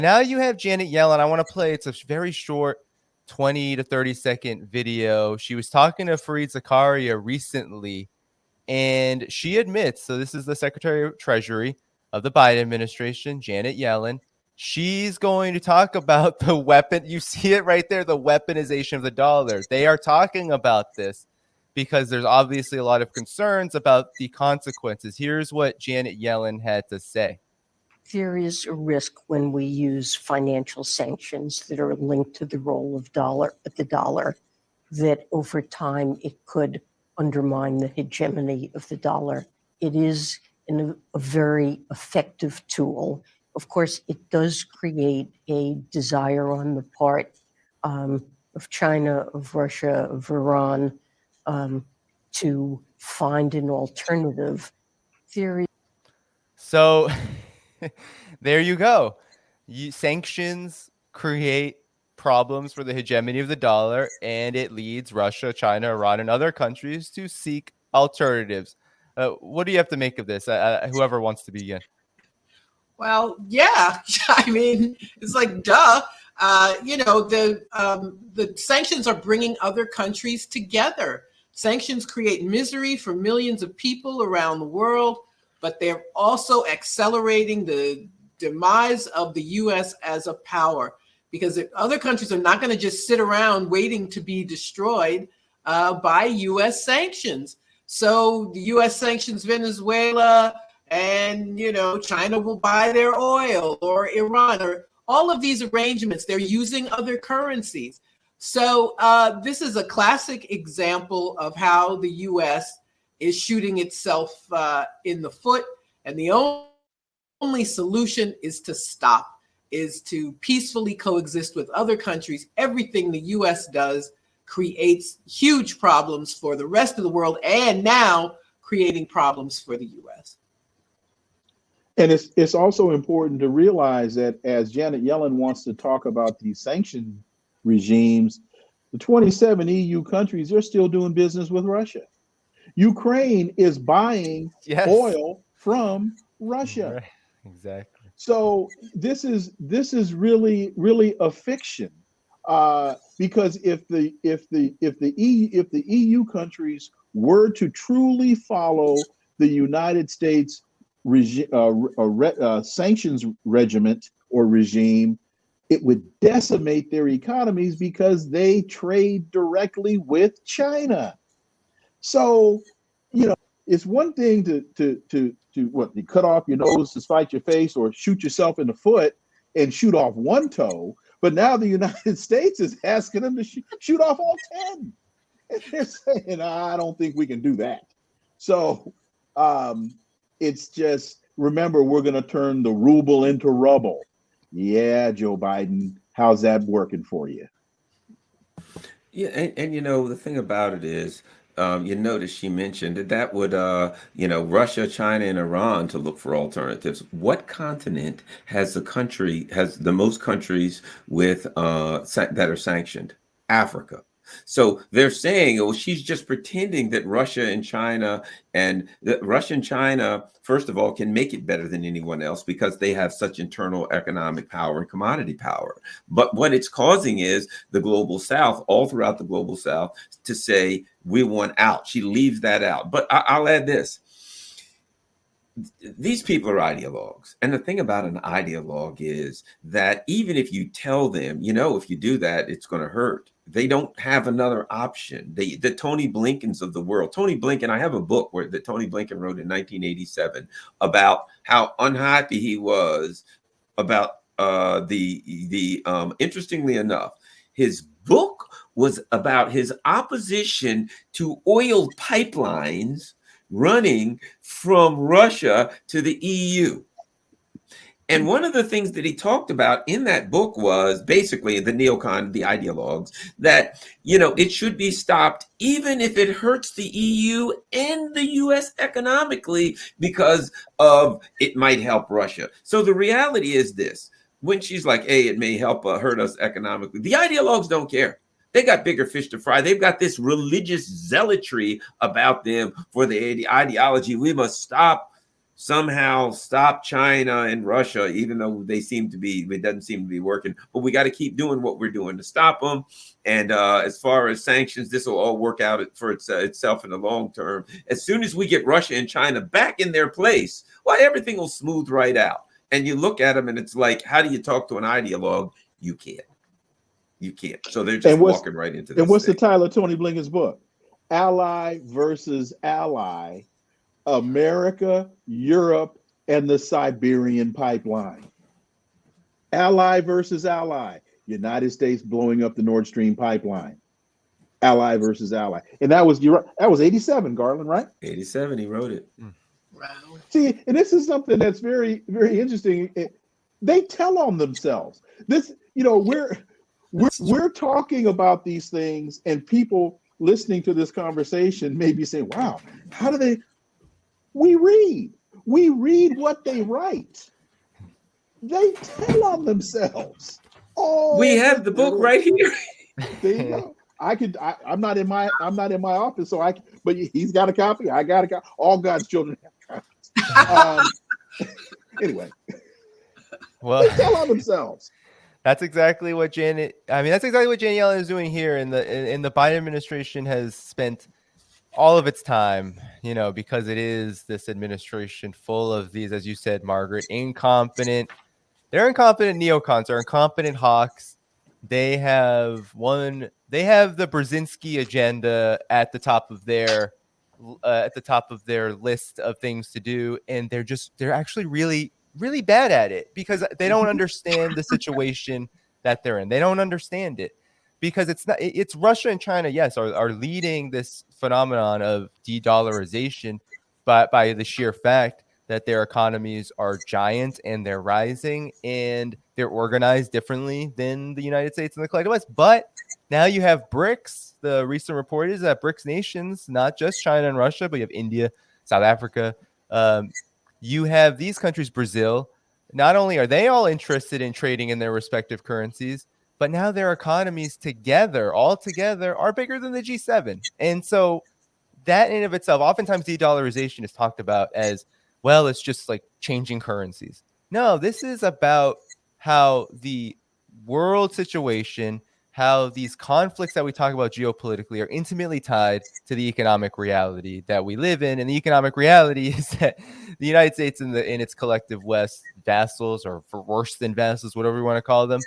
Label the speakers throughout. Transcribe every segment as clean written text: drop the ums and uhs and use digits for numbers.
Speaker 1: Now you have Janet Yellen. I want to play. It's a very short 20 to 30-second video. She was talking to Fareed Zakaria recently, and she admits, so this is the Secretary of Treasury of the Biden administration, Janet Yellen. She's going to talk about the weapon. You see it right there, the weaponization of the dollar. They are talking about this because there's obviously a lot of concerns about the consequences. Here's what Janet Yellen had to say.
Speaker 2: There is a risk when we use financial sanctions that are linked to the role of the dollar, that over time it could undermine the hegemony of the dollar. It is a very effective tool. Of course, it does create a desire on the part of China, of Russia, of Iran to find an alternative.
Speaker 1: So there you go. Sanctions create problems for the hegemony of the dollar, and it leads Russia, China, Iran, and other countries to seek alternatives. What do you have to make of this? Whoever wants to begin.
Speaker 3: Well, yeah, I mean, it's like, duh. The sanctions are bringing other countries together. Sanctions create misery for millions of people around the world, but they're also accelerating the demise of the U.S. as a power, because other countries are not going to just sit around waiting to be destroyed by U.S. sanctions. So the U.S. sanctions Venezuela, and, China will buy their oil, or Iran, or all of these arrangements. They're using other currencies. So this is a classic example of how the U.S. is shooting itself in the foot. And the only solution is to stop, is to peacefully coexist with other countries. Everything the U.S. does creates huge problems for the rest of the world, and now creating problems for the U.S.
Speaker 4: And it's also important to realize that as Janet Yellen wants to talk about these sanction regimes, the 27 EU countries, they're still doing business with Russia. Ukraine is buying oil from Russia.
Speaker 1: Right. Exactly.
Speaker 4: So this is really a fiction, because if the EU countries were to truly follow the United States sanctions regiment or regime, it would decimate their economies because they trade directly with China. So, it's one thing to cut off your nose to spite your face, or shoot yourself in the foot and shoot off one toe. But now the United States is asking them to shoot off all 10. And they're saying, I don't think we can do that. So it's just, remember, we're going to turn the ruble into rubble. Yeah, Joe Biden, how's that working for you?
Speaker 5: Yeah, and the thing about it is, you notice she mentioned that would, Russia, China, and Iran to look for alternatives. What continent has the most countries with that are sanctioned? Africa. So they're saying, oh, she's just pretending that Russia and China, first of all, can make it better than anyone else because they have such internal economic power and commodity power. But what it's causing is the global South, all throughout the global South, to say we want out. She leaves that out. But I'll add this. These people are ideologues. And the thing about an ideologue is that even if you tell them, if you do that, it's going to hurt, they don't have another option. The Tony Blinkens of the world. Tony Blinken, I have a book that Tony Blinken wrote in 1987 about how unhappy he was about interestingly enough, his book was about his opposition to oil pipelines running from Russia to the EU. And one of the things that he talked about in that book was basically the neocon, the ideologues, that, it should be stopped even if it hurts the EU and the US economically, because of it might help Russia. So the reality is this: when she's like, hey, it may hurt us economically, the ideologues don't care. They got bigger fish to fry. They've got this religious zealotry about them for the ideology. We must stop somehow stop China and Russia, even though it doesn't seem to be working. But we got to keep doing what we're doing to stop them. And as far as sanctions, this will all work out for itself in the long term. As soon as we get Russia and China back in their place, well, everything will smooth right out. And you look at them and it's like, how do you talk to an ideologue? You can't. You can't. So they're just walking right into this.
Speaker 4: And what's the title of Tony Blinken's book? Ally versus Ally, America, Europe, and the Siberian Pipeline. Ally versus Ally. United States blowing up the Nord Stream pipeline. Ally versus Ally. And that was 87, Garland, right?
Speaker 5: 87, he wrote it.
Speaker 3: Wow.
Speaker 4: See, and this is something that's very, very interesting. They tell on themselves. This, we're talking about these things, and people listening to this conversation may be saying, wow, how do they? We read what they write. They tell on themselves. Oh,
Speaker 5: we have the book right here.
Speaker 4: There you go. I'm not in my office, but he's got a copy. I got a copy. All God's children have copies. Anyway,
Speaker 1: well,
Speaker 4: they tell on themselves.
Speaker 1: That's exactly what Janet Yellen is doing here. And the Biden administration has spent all of its time, because it is this administration full of these, as you said, Margaret, they're incompetent neocons, they're incompetent hawks. They have the Brzezinski agenda at the top of their list of things to do, and they're actually really, really bad at it because they don't understand the situation that they're in. They don't understand it because it's Russia and China, yes, are leading this phenomenon of de-dollarization by the sheer fact that their economies are giant and they're rising and they're organized differently than the United States and the collective West. But now you have BRICS. The recent report is that BRICS nations, not just China and Russia, but you have India, South Africa. You have these countries, Brazil. Not only are they all interested in trading in their respective currencies, but now their economies all together, are bigger than the G7. And so that in of itself, oftentimes de-dollarization is talked about as, well, it's just like changing currencies. No, this is about how the world situation, how these conflicts that we talk about geopolitically are intimately tied to the economic reality that we live in. And the economic reality is that the United States in its collective West, vassals, or for worse than vassals, whatever we want to call them,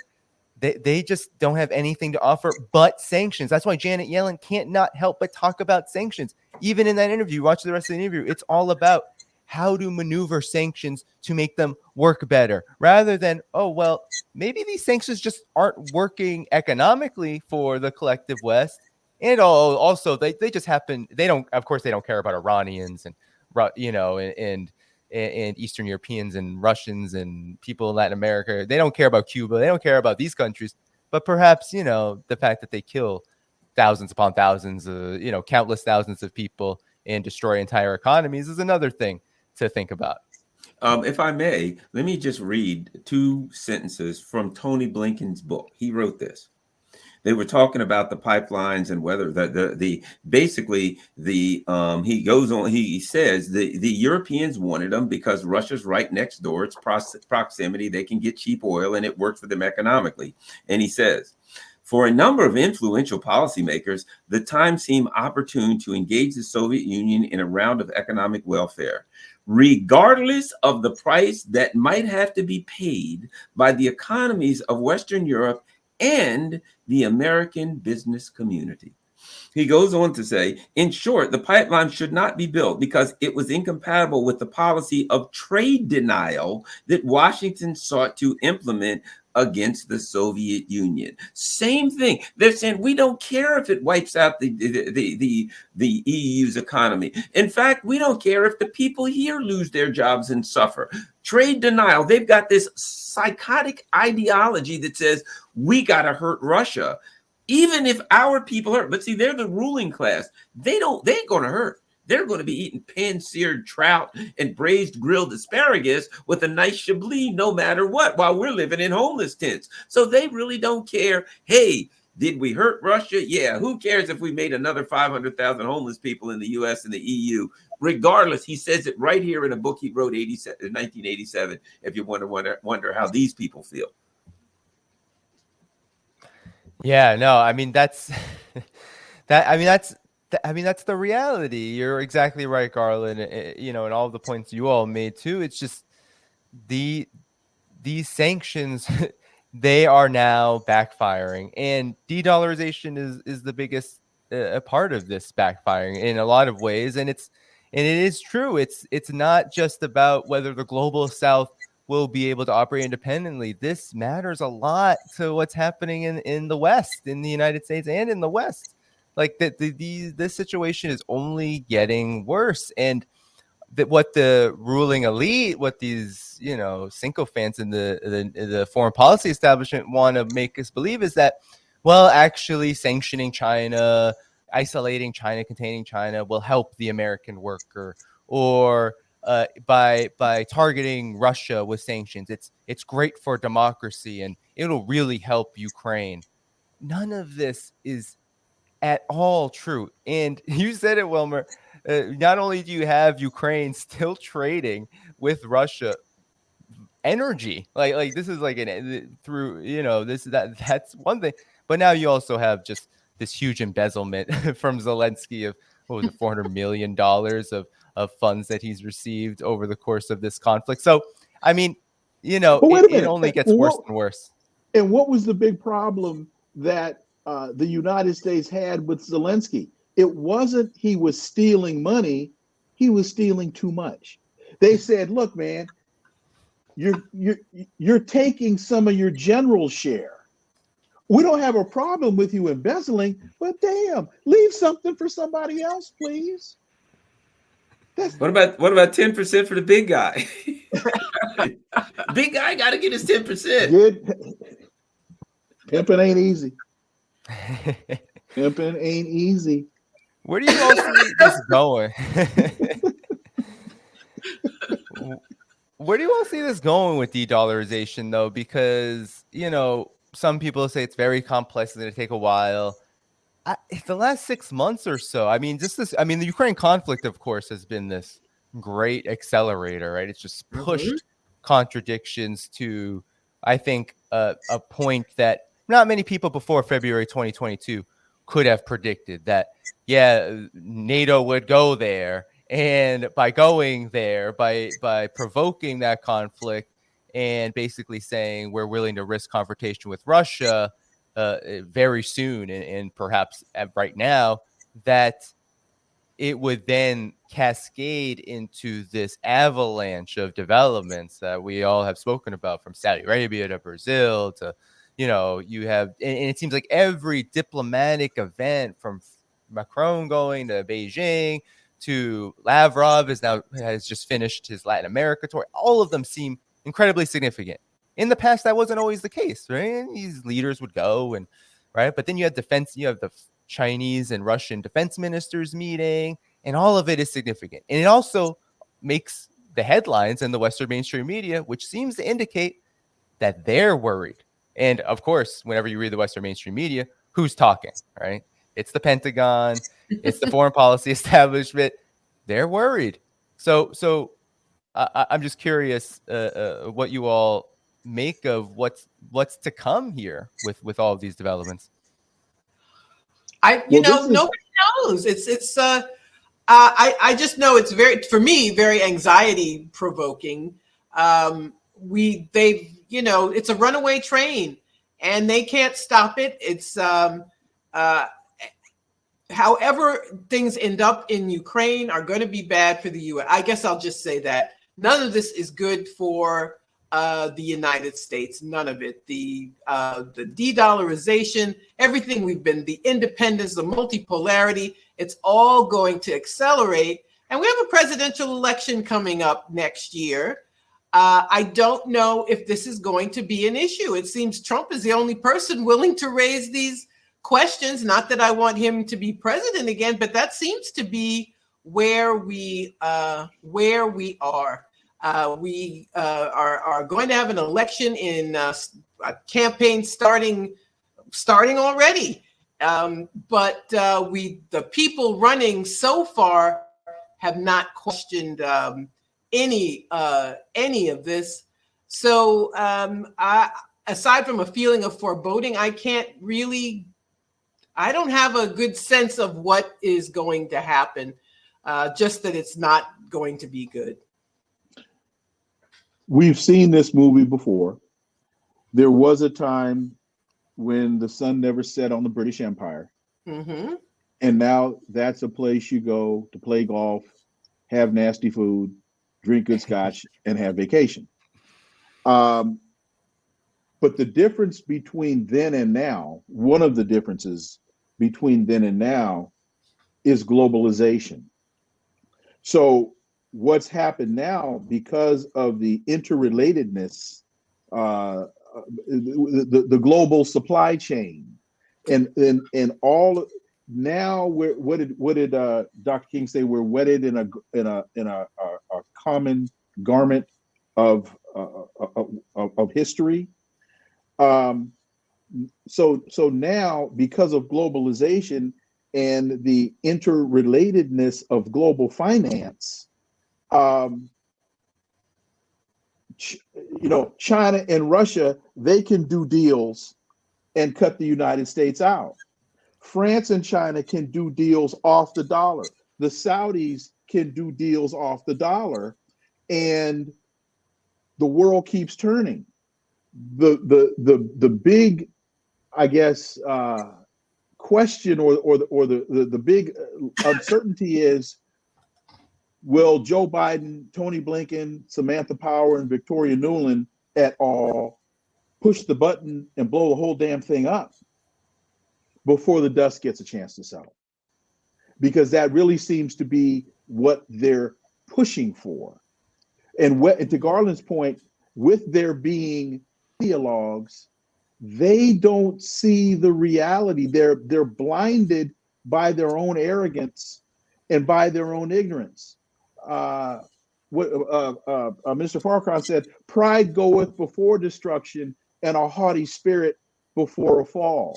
Speaker 1: they just don't have anything to offer but sanctions. That's why Janet Yellen can't not help but talk about sanctions. Even in that interview, watch the rest of the interview, it's all about how to maneuver sanctions to make them work better, rather than, oh, well, maybe these sanctions just aren't working economically for the collective West. And also they just happen, they don't care about Iranians and Eastern Europeans and Russians and people in Latin America. They don't care about Cuba. They don't care about these countries. But perhaps, the fact that they kill thousands upon thousands, countless thousands of people and destroy entire economies is another thing to think about.
Speaker 5: If I may, let me just read 2 sentences from Tony Blinken's book. He wrote this. They were talking about the pipelines and whether he goes on, he says the Europeans wanted them because Russia's right next door. It's proximity. They can get cheap oil and it works for them economically. And he says, for a number of influential policymakers, the time seemed opportune to engage the Soviet Union in a round of economic welfare, regardless of the price that might have to be paid by the economies of Western Europe and the American business community. He goes on to say, in short, the pipeline should not be built because it was incompatible with the policy of trade denial that Washington sought to implement against the Soviet Union. Same thing. They're saying we don't care if it wipes out the EU's economy. In fact, we don't care if the people here lose their jobs and suffer. Trade denial. They've got this psychotic ideology that says we got to hurt Russia, even if our people hurt. But see, they're the ruling class. They ain't going to hurt. They're going to be eating pan-seared trout and braised grilled asparagus with a nice Chablis no matter what, while we're living in homeless tents. So they really don't care. Hey, Did we hurt Russia? Yeah. Who cares if we made another 500,000 homeless people in the US and the EU? Regardless, he says it right here in a book he wrote in 1987, if you wonder how these people feel.
Speaker 1: Yeah, no, I mean, that's that's the reality. You're exactly right, Garland. And all the points you all made too. It's just these sanctions, they are now backfiring, and de-dollarization is the biggest part of this backfiring in a lot of ways. And it is true. It's not just about whether the global South will be able to operate independently. This matters a lot to what's happening in the West, in the United States and in the West. Like this situation is only getting worse. And that what the ruling elite, what these sycophants in the foreign policy establishment want to make us believe is that, well, actually sanctioning China, isolating China, containing China will help the American worker, or by targeting Russia with sanctions, it's great for democracy and it'll really help Ukraine. None of this is at all true. And you said it, Wilmer. Not only do you have Ukraine still trading with Russia energy, like this is like through that's one thing, but now you also have just this huge embezzlement from Zelensky of, what was it, $400 million of funds that he's received over the course of this conflict. So I mean,
Speaker 4: But wait a minute.
Speaker 1: It only gets worse and worse.
Speaker 4: And what was the big problem that the United States had with Zelensky? It wasn't he was stealing money, he was stealing too much. They said, look, man, you're taking some of your general share. We don't have a problem with you embezzling, but damn, leave something for somebody else, please.
Speaker 5: What about 10% for the big guy? Big guy got to get his 10%.
Speaker 4: Pimping ain't easy. Pimping ain't easy.
Speaker 1: Where do you all see this going? Where do you all see this going with de-dollarization, though? Because, some people say it's very complex, it's going to take a while. The last 6 months or so, the Ukraine conflict, of course, has been this great accelerator, right? It's just pushed contradictions to, I think, a point that not many people before February 2022 could have predicted, that, NATO would go there. And by going there, by provoking that conflict and basically saying we're willing to risk confrontation with Russia very soon, and perhaps right now, that it would then cascade into this avalanche of developments that we all have spoken about, from Saudi Arabia to Brazil to, you have, and it seems like every diplomatic event, from Macron going to Beijing to Lavrov has just finished his Latin America tour, all of them seem incredibly significant. In the past, that wasn't always the case, right? And these leaders would go right? But then you have the Chinese and Russian defense ministers meeting, and all of it is significant. And it also makes the headlines in the Western mainstream media, which seems to indicate that they're worried. And of course, whenever you read the Western mainstream media, who's talking, right? It's the Pentagon, it's the foreign policy establishment. They're worried. So I'm just curious what you all make of what's to come here with all of these developments.
Speaker 3: Nobody knows. I just know it's very anxiety provoking. It's a runaway train and they can't stop it. It's however things end up in Ukraine are going to be bad for the U.S. I guess I'll just say that none of this is good for the United States. None of it. The de-dollarization, everything the independence, the multipolarity, it's all going to accelerate. And we have a presidential election coming up next year. I don't know if this is going to be an issue. It seems Trump is the only person willing to raise these questions. Not that I want him to be president again, but that seems to be where we are. We are going to have an election in a campaign starting starting already. But the people running so far have not questioned any of this. So aside from a feeling of foreboding, I don't have a good sense of what is going to happen. Just that it's not going to be good.
Speaker 4: We've seen this movie before. There was a time when the sun never set on the British Empire.
Speaker 3: Mm-hmm.
Speaker 4: And now that's a place you go to play golf, have nasty food, drink good scotch, and have vacation. But the difference between then and now, one of the differences between then and now is globalization. So what's happened now, because of the interrelatedness, the global supply chain, and all, now what did Dr. King say? We're wedded in a common garment of history. So now, because of globalization and the interrelatedness of global finance, China and Russia, they can do deals and cut the United States out. France and China can do deals off the dollar. The Saudis can do deals off the dollar, and the world keeps turning. The big, I guess, question or the big uncertainty is, will Joe Biden, Tony Blinken, Samantha Power, and Victoria Nuland et al. Push the button and blow the whole damn thing up before the dust gets a chance to settle? Because that really seems to be what they're pushing for. And to Garland's point, with there being dialogues, they don't see the reality. They're blinded by their own arrogance and by their own ignorance. Mr. Farquhar said, pride goeth before destruction, and a haughty spirit before a fall.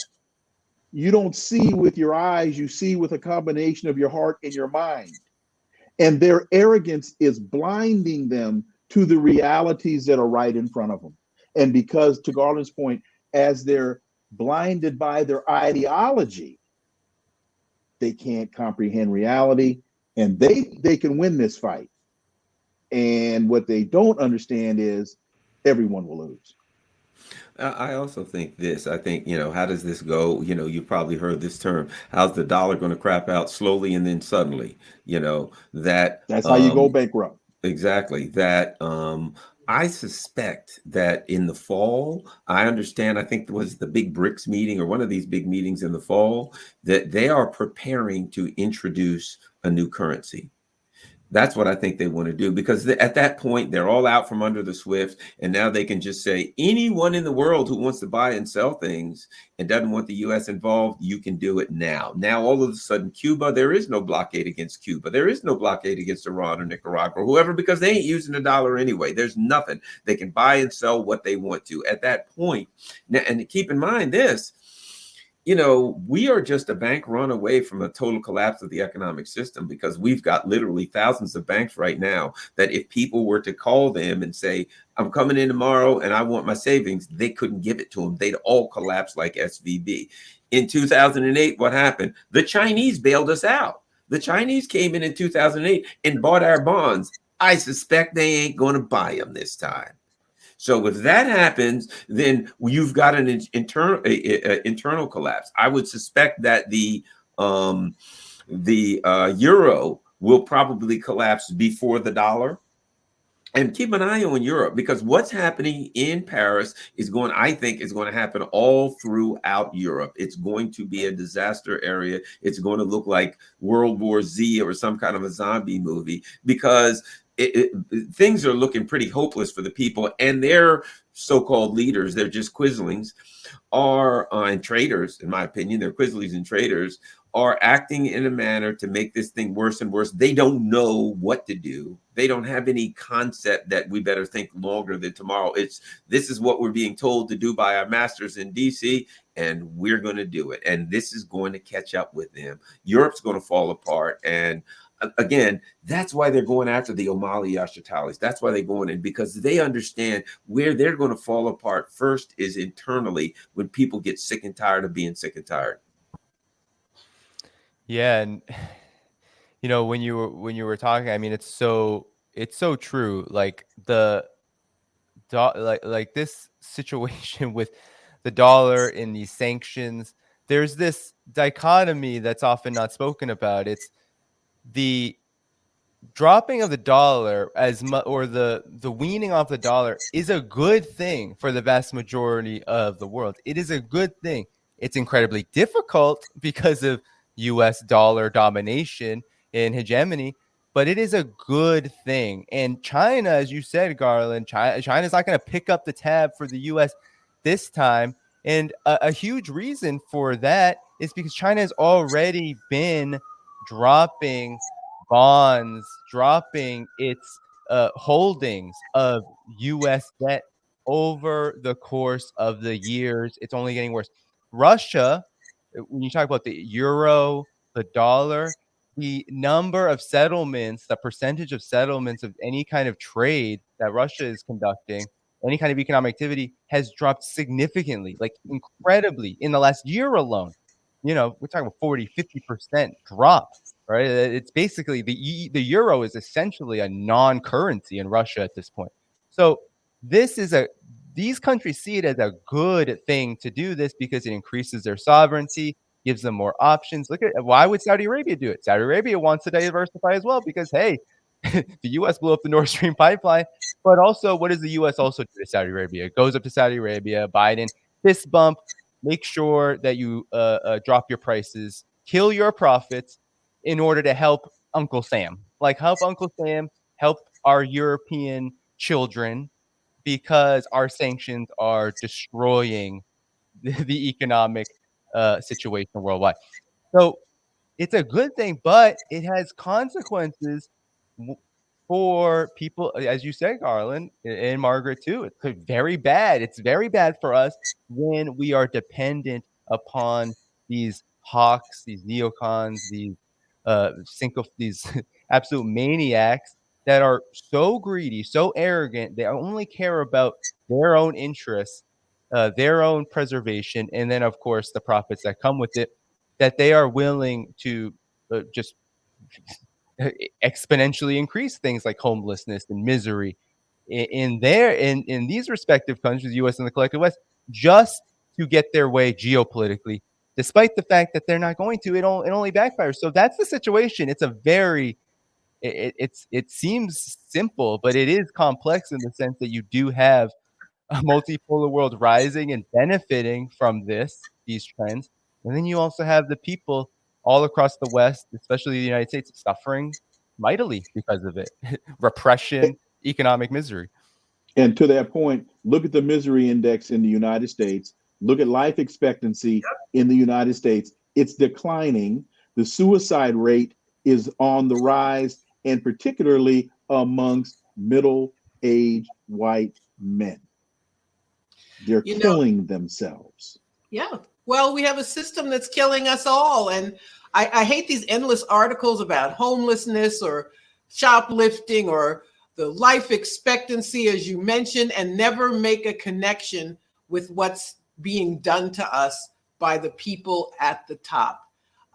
Speaker 4: You don't see with your eyes, you see with a combination of your heart and your mind. And their arrogance is blinding them to the realities that are right in front of them. And because, to Garland's point, as they're blinded by their ideology, they can't comprehend reality, and they can win this fight. And what they don't understand is everyone will lose.
Speaker 5: I also think this. I think, how does this go? You've probably heard this term. How's the dollar going to crap out slowly and then suddenly? That's
Speaker 4: how you go bankrupt.
Speaker 5: Exactly. That I suspect that in the fall, I think it was the big BRICS meeting or one of these big meetings in the fall, that they are preparing to introduce a new currency. That's what I think they want to do, because at that point, they're all out from under the SWIFT. And now they can just say, anyone in the world who wants to buy and sell things and doesn't want the U.S. involved, you can do it now. Now, all of a sudden, Cuba, there is no blockade against Cuba. There is no blockade against Iran or Nicaragua or whoever, because they ain't using the dollar anyway. There's nothing. They can buy and sell what they want to at that point. Now, and keep in mind this, we are just a bank run away from a total collapse of the economic system, because we've got literally thousands of banks right now that if people were to call them and say, I'm coming in tomorrow and I want my savings, they couldn't give it to them. They'd all collapse like SVB. In 2008, what happened? The Chinese bailed us out. The Chinese came in 2008 and bought our bonds. I suspect they ain't going to buy them this time. So if that happens, then you've got an internal collapse. I would suspect that the euro will probably collapse before the dollar. And keep an eye on Europe, because what's happening in Paris I think is going to happen all throughout Europe. It's going to be a disaster area. It's going to look like World War Z or some kind of a zombie movie, because things are looking pretty hopeless for the people, and their so-called leaders, they're just quislings, are and traders, in my opinion, they're quislings and traders, are acting in a manner to make this thing worse and worse. They don't know what to do. They don't have any concept that we better think longer than tomorrow. This is what we're being told to do by our masters in DC, and we're going to do it. And this is going to catch up with them. Europe's going to fall apart. And again, that's why they're going after the Omali Yashitalis. That's why they're going in, because they understand where they're going to fall apart first is internally, when people get sick and tired of being sick and tired.
Speaker 1: Yeah, and when you were talking, I mean, it's so true. Like like this situation with the dollar and these sanctions, there's this dichotomy that's often not spoken about. It's the dropping of the dollar or the weaning off the dollar is a good thing for the vast majority of the world. It is a good thing. It's incredibly difficult because of US dollar domination and hegemony, but it is a good thing. And China, as you said, Garland, China's not going to pick up the tab for the US this time. And a huge reason for that is because China has already been dropping bonds, dropping its holdings of US debt over the course of the years. It's only getting worse. Russia, when you talk about the euro, the dollar, the number of settlements, the percentage of settlements of any kind of trade that Russia is conducting, any kind of economic activity, has dropped significantly, like incredibly, in the last year alone. We're talking about 40, 50% drop, right? It's basically the euro is essentially a non-currency in Russia at this point. So these countries see it as a good thing to do this because it increases their sovereignty, gives them more options. Why would Saudi Arabia do it? Saudi Arabia wants to diversify as well because, hey, the U.S. blew up the Nord Stream pipeline. But also, what does the U.S. also do to Saudi Arabia? It goes up to Saudi Arabia, Biden, fist bump, make sure that you drop your prices, kill your profits in order to help Uncle Sam. Like, help Uncle Sam, help our European children, because our sanctions are destroying the economic situation worldwide. So it's a good thing, but it has consequences for people, as you said, Garland, and Margaret too. It's very bad. It's very bad for us when we are dependent upon these hawks, these neocons, these these absolute maniacs that are so greedy, so arrogant. They only care about their own interests, their own preservation, and then, of course, the profits that come with it, that they are willing to just exponentially increase things like homelessness and misery in these respective countries, the U.S. and the collective West, just to get their way geopolitically, despite the fact that they're not going to. It only backfires. So that's the situation. It's a very it seems simple, but it is complex in the sense that you do have a multipolar world rising and benefiting from these trends. And then you also have the people all across the West, especially the United States, suffering mightily because of it. Repression, economic misery.
Speaker 4: And to that point, look at the misery index in the United States. Look at life expectancy in the United States. It's declining. The suicide rate is on the rise, and particularly amongst middle-aged white men. They're killing themselves.
Speaker 3: Yeah. Well, we have a system that's killing us all. And I hate these endless articles about homelessness or shoplifting or the life expectancy, as you mentioned, and never make a connection with what's being done to us by the people at the top.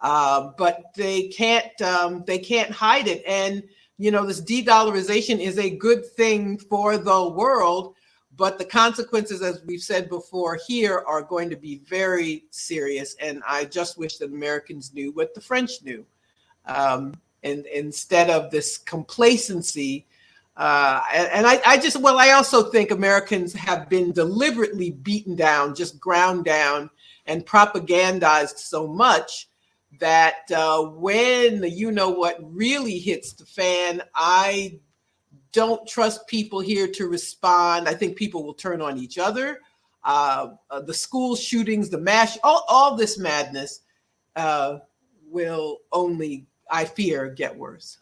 Speaker 3: But they can't hide it. And, this de-dollarization is a good thing for the world. But the consequences, as we've said before here, are going to be very serious. And I just wish that Americans knew what the French knew. And instead of this complacency, I also think Americans have been deliberately beaten down, just ground down and propagandized so much that when the what really hits the fan, I don't trust people here to respond. I think people will turn on each other. The school shootings, the mass, all this madness will only, I fear, get worse.